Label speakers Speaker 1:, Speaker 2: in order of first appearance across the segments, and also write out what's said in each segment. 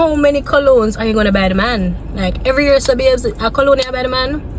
Speaker 1: how many colognes are you gonna buy the man? Like every year, so babes, a cologne you buy the man.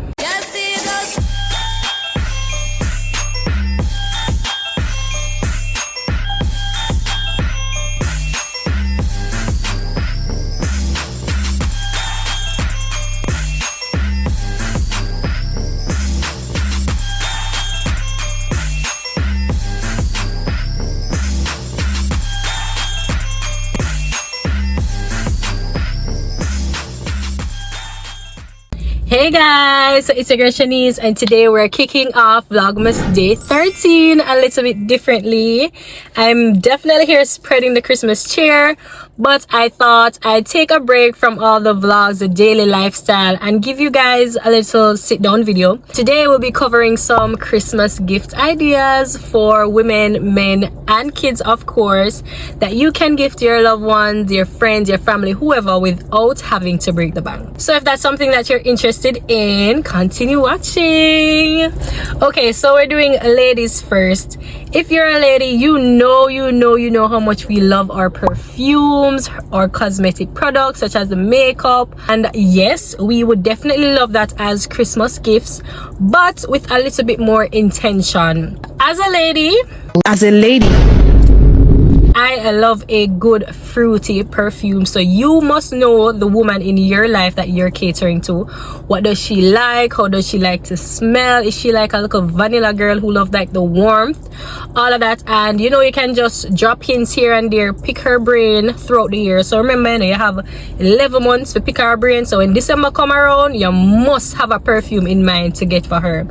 Speaker 1: Hey guys, so it's your girl Shanice, and today we're kicking off Vlogmas day 13 a little bit differently. I'm definitely here spreading the Christmas cheer, but I thought I'd take a break from all the vlogs, the daily lifestyle, and give you guys a little sit down video. Today we'll be covering some Christmas gift ideas for women, men, and kids, of course, that you can gift your loved ones, your friends, your family, whoever, without having to break the bank. So if that's something that you're interested in, continue watching. Okay, so we're doing ladies first. If you're a lady, you know how much we love our perfumes, our cosmetic products such as the makeup, and yes, we would definitely love that as Christmas gifts, but with a little bit more intention. As a lady, I love a good fruity perfume, so you must know the woman in your life that you're catering to. What does she like? How does she like to smell? Is she like a little vanilla girl who loves like the warmth? All of that. And you know, you can just drop hints here and there, pick her brain throughout the year. So remember, you know, you have 11 months to pick her brain, so when December come around, you must have a perfume in mind to get for her.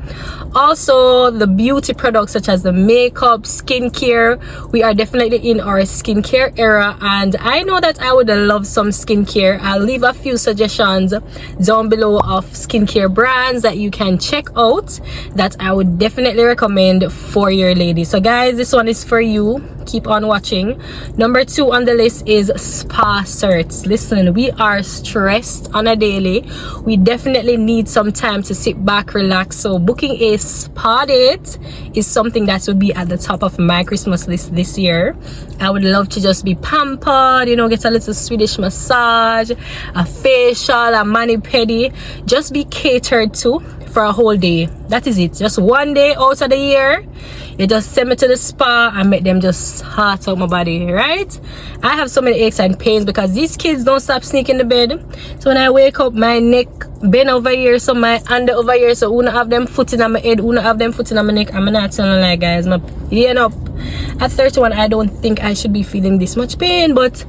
Speaker 1: Also, the beauty products such as the makeup, skincare, we are definitely in our skincare era, and I know that I would love some skincare. I'll leave a few suggestions down below of skincare brands that you can check out that I would definitely recommend for your lady. So guys, this one is for you. Keep on watching. Number 2 on the list is spa certs. Listen, we are stressed on a daily. We definitely need some time to sit back, relax. So booking a spa date is something that would be at the top of my Christmas list this year. I would love to just be pampered, you know, get a little Swedish massage, a facial, a mani-pedi, just be catered to for a whole day. That is it. Just one day out of the year, you just send me to the spa and make them just heart out my body, right? I have so many aches and pains because these kids don't stop sneaking in the bed. So when I wake up, my neck bend over here, so my under over here, so una have them foot in my head, una have them foot in my neck. I'm not telling like guys, my eating up. At 31, I don't think I should be feeling this much pain, but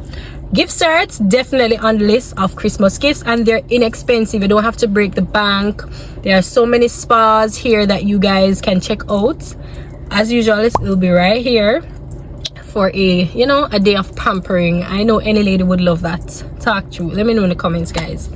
Speaker 1: gift certs definitely on the list of Christmas gifts, and they're inexpensive. You don't have to break the bank. There are so many spas here that you guys can check out. As usual, it will be right here for a, you know, a day of pampering. I know any lady would love that. Talk through, let me know in the comments, guys.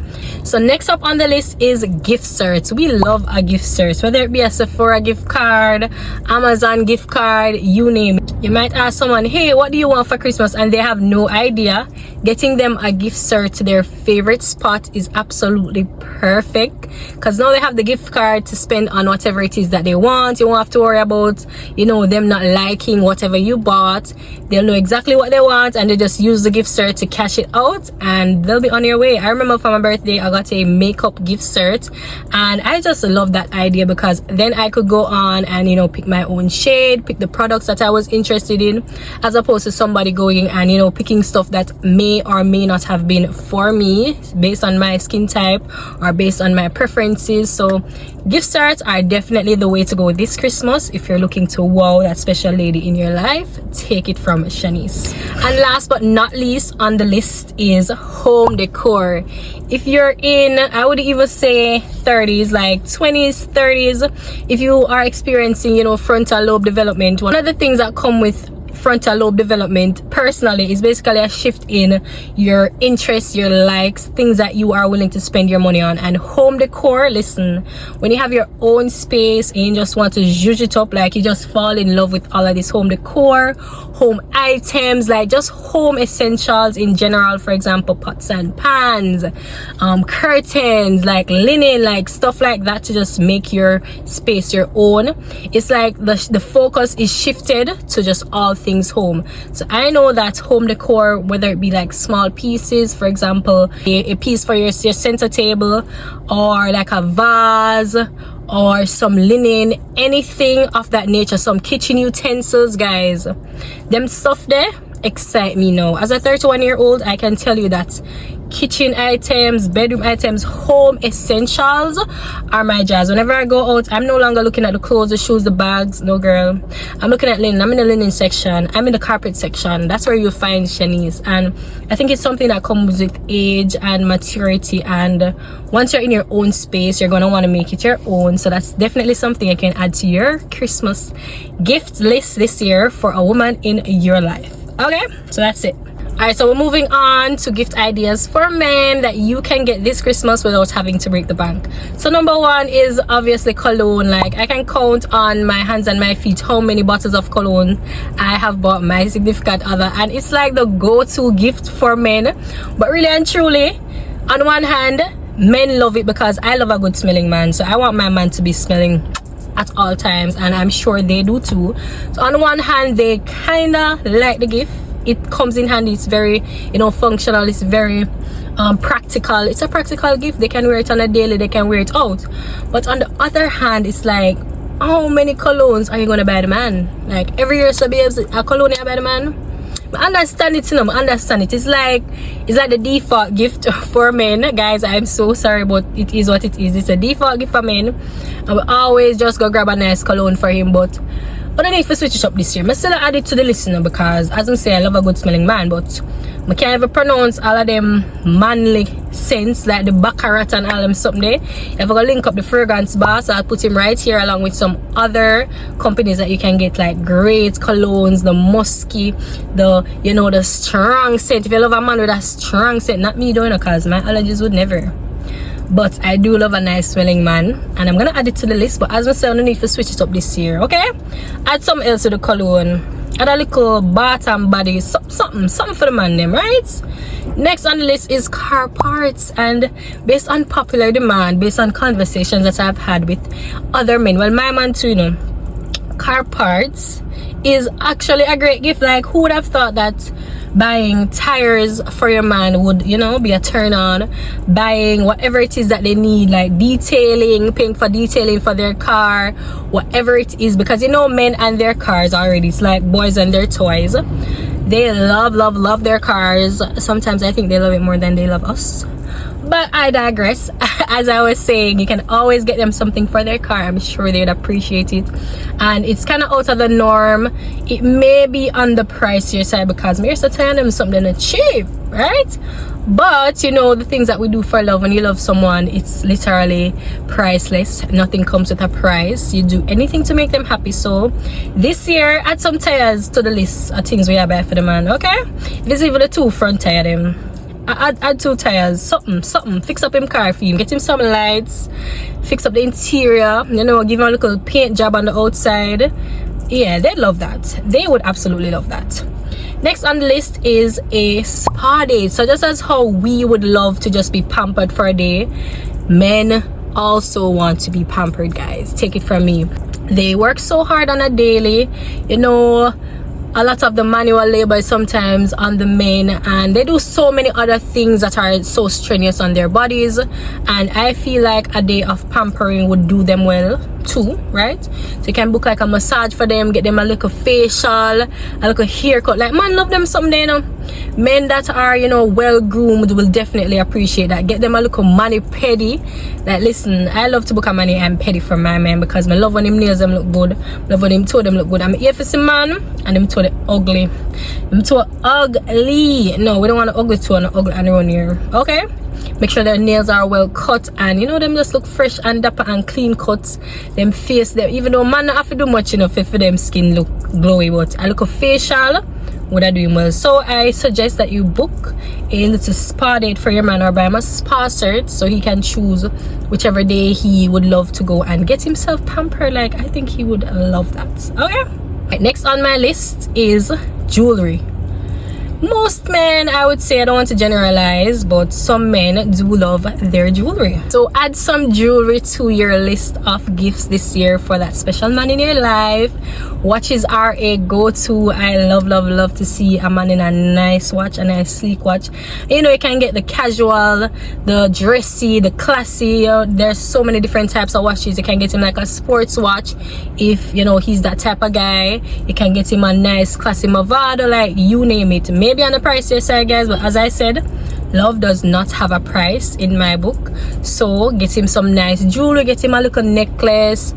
Speaker 1: So next up on the list is gift certs. We love a gift cert, whether it be a Sephora gift card, Amazon gift card, you name it. You might ask someone, hey, what do you want for Christmas? And they have no idea. Getting them a gift cert to their favorite spot is absolutely perfect, because now they have the gift card to spend on whatever it is that they want. You won't have to worry about, you know, them not liking whatever you bought. They'll know exactly what they want, and they just use the gift cert to cash it out, and they'll be on your way. I remember for my birthday, I got a makeup gift cert, and I just love that idea because then I could go on and, you know, pick my own shade, pick the products that I was interested in, as opposed to somebody going and, you know, picking stuff that may or may not have been for me based on my skin type or based on my preferences. So gift certs are definitely the way to go this Christmas if you're looking to wow that special lady in your life. Take it from Shanice. And last but not least on the list is home decor. If you're in, I would even say 30s, like 20s, 30s, if you are experiencing, you know, frontal lobe development, one of the things that come with frontal lobe development personally is basically a shift in your interests, your likes, things that you are willing to spend your money on. And home decor, listen, when you have your own space and you just want to zhuzh it up, like you just fall in love with all of this home decor, home items, like just home essentials in general, for example, pots and pans, curtains, like linen, like stuff like that, to just make your space your own. It's like the focus is shifted to just all things things home. So I know that home decor, whether it be like small pieces, for example a piece for your center table, or like a vase, or some linen, anything of that nature, some kitchen utensils, guys, them stuff there excite me now. As a 31-year-old, I can tell you that kitchen items, bedroom items, home essentials are my jazz. Whenever I go out, I'm no longer looking at the clothes, the shoes, the bags. No, girl, I'm looking at linen. I'm in the linen section, I'm in the carpet section. That's where you'll find Shanice. And I think it's something that comes with age and maturity, and once you're in your own space, you're going to want to make it your own. So that's definitely something you can add to your Christmas gift list this year for a woman in your life. Okay, so that's it. Alright, so we're moving on to gift ideas for men that you can get this Christmas without having to break the bank. So number one is obviously cologne. Like, I can count on my hands and my feet how many bottles of cologne I have bought my significant other, and it's like the go-to gift for men. But really and truly, on one hand, men love it because I love a good smelling man, so I want my man to be smelling at all times, and I'm sure they do too. So on one hand, they kind of like the gift. It comes in handy. It's very, you know, functional. It's very practical. It's a practical gift. They can wear it on a daily, they can wear it out. But on the other hand, it's like, how many colognes are you gonna buy the man? Like, every year, so babes, a cologne you buy the man. I understand it, you know, I understand it. It's like the default gift for men, guys. I'm so sorry, but it is what it is. It's a default gift for men, and we always just go grab a nice cologne for him. But I don't need to switch it up this year. I still add it to the list, you know, because as I say, I love a good smelling man, but I can't even pronounce all of them manly scents like the baccarat and all them something there. If I go link up the fragrance bar, so I'll put him right here along with some other companies that you can get, like great colognes, the musky, the, you know, the strong scent. If you love a man with a strong scent, not me doing it, because my allergies would never. But I do love a nice smelling man, and I'm gonna add it to the list. But as I say, I don't need to switch it up this year, okay? Add something else to the cologne. Add a little bath and body, something for the man them, right? Next on the list is car parts, and based on popular demand, based on conversations that I've had with other men, well, my man too, you know, car parts is actually a great gift. Like, who would have thought that buying tires for your man would, you know, be a turn on? Buying whatever it is that they need, like detailing, paying for detailing for their car, whatever it is, because you know, men and their cars already, it's like boys and their toys. They love their cars. Sometimes I think they love it more than they love us, but I digress. As I was saying, you can always get them something for their car. I'm sure they'd appreciate it, and it's kind of out of the norm. It may be on the pricier side because me used to tell them something that's cheap, right? But you know, the things that we do for love, when you love someone, it's literally priceless. Nothing comes with a price. You do anything to make them happy. So this year, add some tires to the list of things we have buy for the man, okay? This is even the 2 front tire them. Add 2 tires, something. Fix up him car for him, get him some lights, fix up the interior, you know, give him a little paint job on the outside. Yeah, they'd love that. They would absolutely love that. Next on the list is a spa date. So just as how we would love to just be pampered for a day, men also want to be pampered, guys. Take it from me. They work so hard on a daily, you know, a lot of the manual labor is sometimes on the men, and they do so many other things that are so strenuous on their bodies, and I feel like a day of pampering would do them well too, right? So you can book like a massage for them, get them a little facial, a little haircut. Like, man love them someday, you know. Men that are, you know, well groomed will definitely appreciate that. Get them a little mani pedi. Like, listen, I love to book a mani and pedi for my man because I love when him nails them look good, love when him toe them look good. I'm here for some man and him toe the ugly. Him toe ugly. No, we don't want an ugly toe and an ugly around here, okay? Make sure their nails are well cut, and you know, them just look fresh and dapper and clean cuts. Them face them, even though man not have to do much enough for them skin look glowy, but a look a facial would I do him well. So I suggest that you book a little spa date for your man, or buy him a spa cert so he can choose whichever day he would love to go and get himself pampered. Like, I think he would love that, okay? Right, next on my list is jewelry. most men, I would say, I don't want to generalize, but some men do love their jewelry. So add some jewelry to your list of gifts this year for that special man in your life. Watches are a go-to. I love to see a man in a nice watch, a nice sleek watch. You know, you can get the casual, the dressy, the classy. There's so many different types of watches. You can get him like a sports watch if you know he's that type of guy. You can get him a nice classy Movado, like you name it. Maybe on the pricier side, guys, but as I said, love does not have a price in my book. So get him some nice jewelry, get him a little necklace,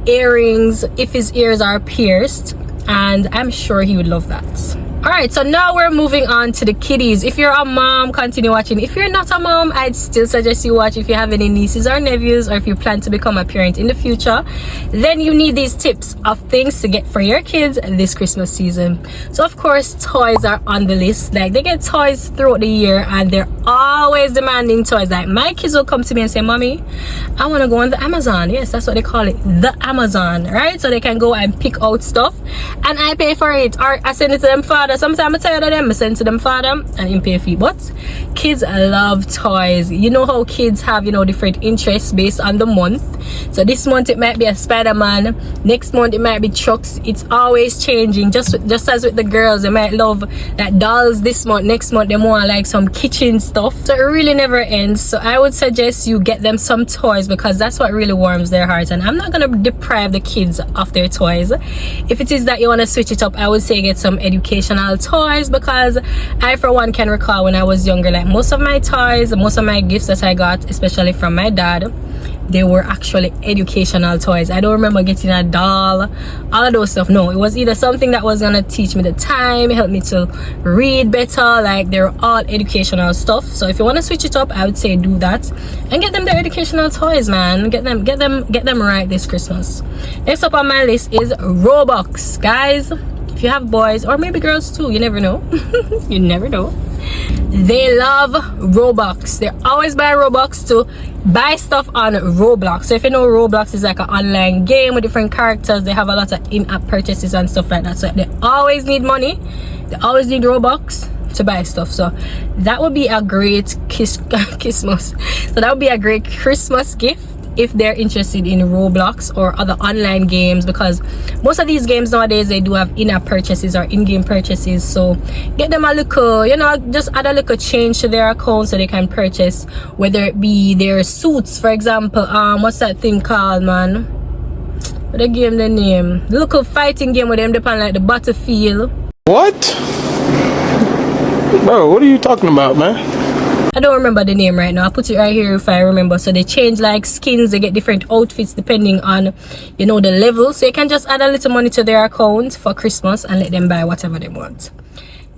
Speaker 1: earrings if his ears are pierced, and I'm sure he would love that. Alright, so now we're moving on to the kiddies. If you're a mom, continue watching. If you're not a mom, I'd still suggest you watch. If you have any nieces or nephews, or if you plan to become a parent in the future, then you need these tips of things to get for your kids this Christmas season. So of course, toys are on the list. Like, they get toys throughout the year and they're always demanding toys. Like, my kids will come to me and say, Mommy, I want to go on the Amazon. Yes, that's what they call it, the Amazon, right? So they can go and pick out stuff and I pay for it, or I send it to them father. Sometimes I'm tired of them, I send to them father and him pay fee. But kids love toys. You know how kids have, you know, different interests based on the month. So this month it might be a Spider-Man, next month it might be trucks. It's always changing. Just as with the girls, they might love that dolls this month, next month they want like some kitchen stuff. So it really never ends. So I would suggest you get them some toys, because that's what really warms their hearts. And I'm not gonna deprive the kids of their toys. If it is that you want to switch it up, I would say get some educational toys, because I for one can recall when I was younger, like most of my toys, most of my gifts that I got, especially from my dad, they were actually educational toys. I don't remember getting a doll, all of those stuff. No, it was either something that was gonna teach me the time, help me to read better. Like, they're all educational stuff. So if you want to switch it up, I would say do that and get them their educational toys, man. Get them right this Christmas. Next up on my list is Robux, guys. If you have boys, or maybe girls too, you never know. You never know. They love Robux. They're always buying Robux to buy stuff on Roblox. So if you know, Roblox is like an online game with different characters. They have a lot of in-app purchases and stuff like that. So they always need money. They always need Robux to buy stuff. So that would be a great Christmas. So that would be a great Christmas gift if they're interested in Roblox or other online games, because most of these games nowadays, they do have in-app purchases or in-game purchases. So get them a little, you know, just add a little change to their account so they can purchase, whether it be their suits, for example. What's that thing called, man? What the game, the name? The little fighting game with them depend like the Battlefield.
Speaker 2: What? Bro, what are you talking about, man?
Speaker 1: I don't remember the name right now. I'll put it right here if I remember. So they change like skins, they get different outfits depending on, you know, the level. So you can just add a little money to their account for Christmas and let them buy whatever they want.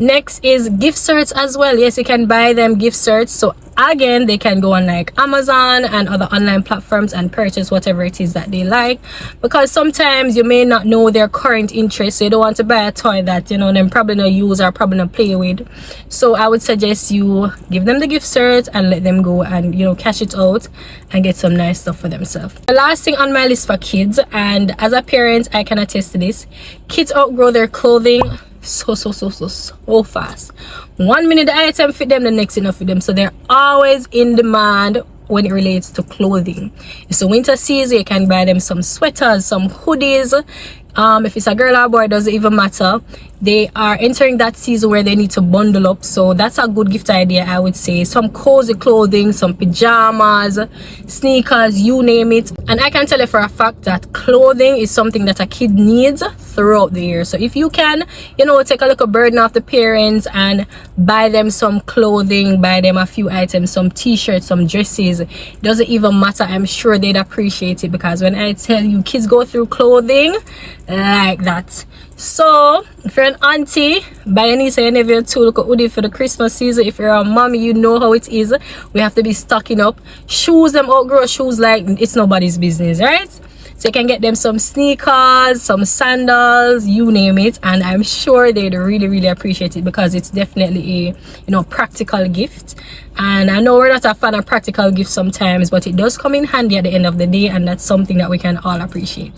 Speaker 1: Next is gift certs as well. Yes, you can buy them gift certs. So again, they can go on like Amazon and other online platforms and purchase whatever it is that they like, because sometimes you may not know their current interest. So you don't want to buy a toy that, you know, them probably not use or probably not play with. So I would suggest you give them the gift certs and let them go and, you know, cash it out and get some nice stuff for themselves. The last thing on my list for kids, and as a parent I can attest to this, kids outgrow their clothing so fast. 1 minute the item fit them, the next enough fit them. So they're always in demand when it relates to clothing. It's the winter season, you can buy them some sweaters, some hoodies. If it's a girl or boy, it doesn't even matter. They are entering that season where they need to bundle up, so that's a good gift idea, I would say. Some cozy clothing, some pajamas, sneakers, you name it. And I can tell you for a fact that clothing is something that a kid needs throughout the year. So if you can, you know, take a little burden off the parents and buy them some clothing, buy them a few items, some t-shirts, some dresses, it doesn't even matter. I'm sure they'd appreciate it, because when I tell you, kids go through clothing like that. So if you're an auntie, buy a niece or your nephew too look hoodie for the Christmas season. If you're a mommy, you know how it is. We have to be stocking up. Shoes, them outgrow shoes like it's nobody's business, right? So you can get them some sneakers, some sandals, you name it, and I'm sure they'd really appreciate it, because it's definitely a practical gift. And I know we're not a fan of practical gifts sometimes, but it does come in handy at the end of the day, and that's something that we can all appreciate.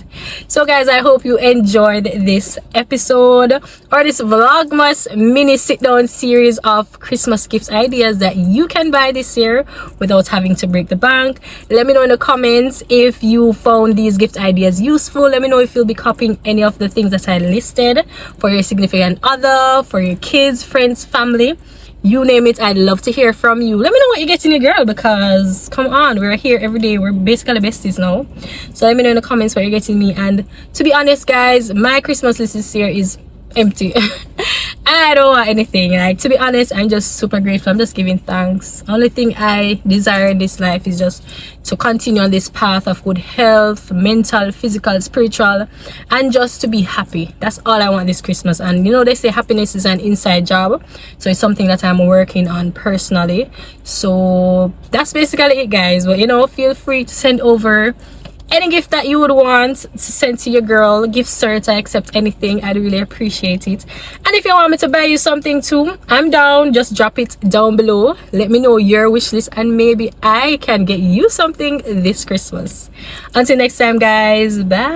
Speaker 1: So guys, I hope you enjoyed this episode, or this Vlogmas mini sit down series of Christmas gifts ideas that you can buy this year without having to break the bank. Let me know in the comments if you found these gift ideas useful. Let me know if you'll be copying any of the things that I listed for your significant other, for your kids, friends, family, you name it. I'd love to hear from you. Let me know what you're getting your girl, because come on, we're here every day. We're basically besties now. So let me know in the comments what you're getting me. And to be honest guys, my Christmas list this year is empty. I don't want anything. Like, to be honest, I'm just super grateful. I'm just giving thanks. Only thing I desire in this life is just to continue on this path of good health, mental, physical, spiritual, and just to be happy. That's all I want this Christmas. And they say happiness is an inside job, so it's something that I'm working on personally. So that's basically it guys. But feel free to send over any gift that you would want to send to your girl. Gift certs, I accept anything. I'd really appreciate it. And if you want me to buy you something too, I'm down. Just drop it down below. Let me know your wish list, and maybe I can get you something this Christmas. Until next time guys, bye.